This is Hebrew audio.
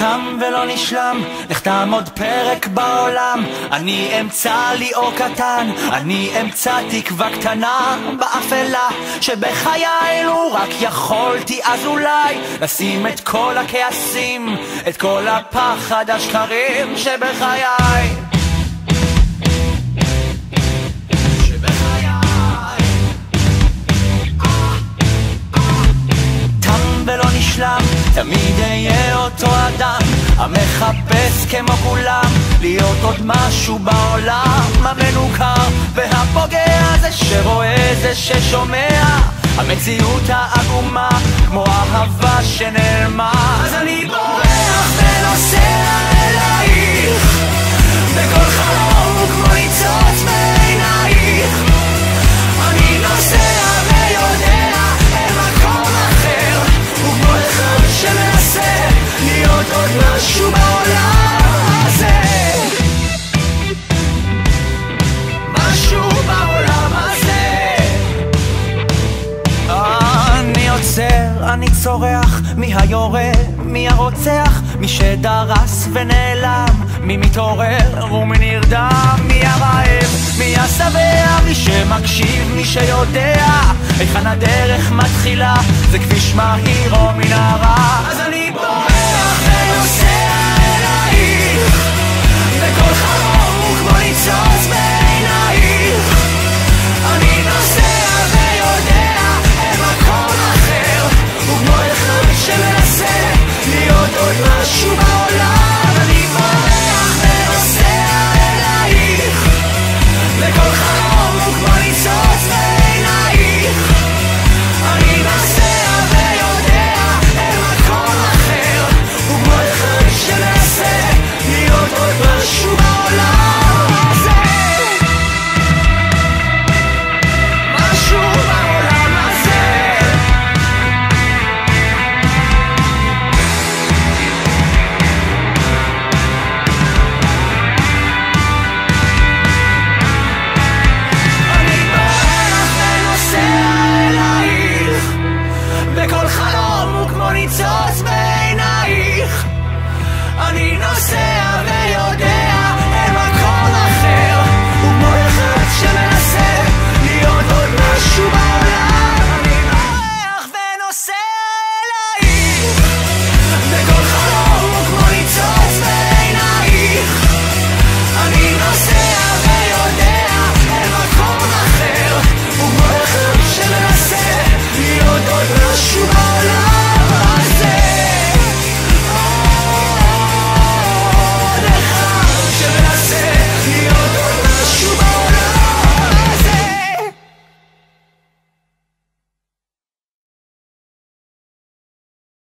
תם ולא נשלם, נחתם עוד פרק בעולם. אני אמצא לי אור קטן, אני אמצא תקווה קטנה באפלה שבחיי. לו רק יכולתי אז אולי לשים את כל הכעסים, את כל הפחד השקרים שבחיי. ולא נשלם, תמיד אהיה אותו אדם המחפש כמו כולם להיות עוד משהו בעולם המנוכר והפוגע, זה שרואה, זה ששומע, המציאות העגומה כמו אהבה שנעלמה. אז אני בורח ונוסע אלייך, בכל חלום הוא כמו ניצוץ מעינייך. אני נוסע ויודע אל מקום אחר, וכמו אחד שמנסה להיות עוד משהו בעולם הזה, משהו בעולם הזה. אני עוצר, אני צורח, מי היורה, מי הרוצח, מי שדרס ונעלם, מי מתעורר ומי נרדם, מי הרעב, מי השבע, מי שמקשיב, מי שיודע היכן הדרך מתחילה, זה כביש מהיר או מנהרה. אז אני בורח ונוסע אלייך, וכל חלום הוא כמו ניצוץ בעינייך. אני נוסע ויודע אל מקום אחר, וכמו אחד שמנסה להיות עוד משהו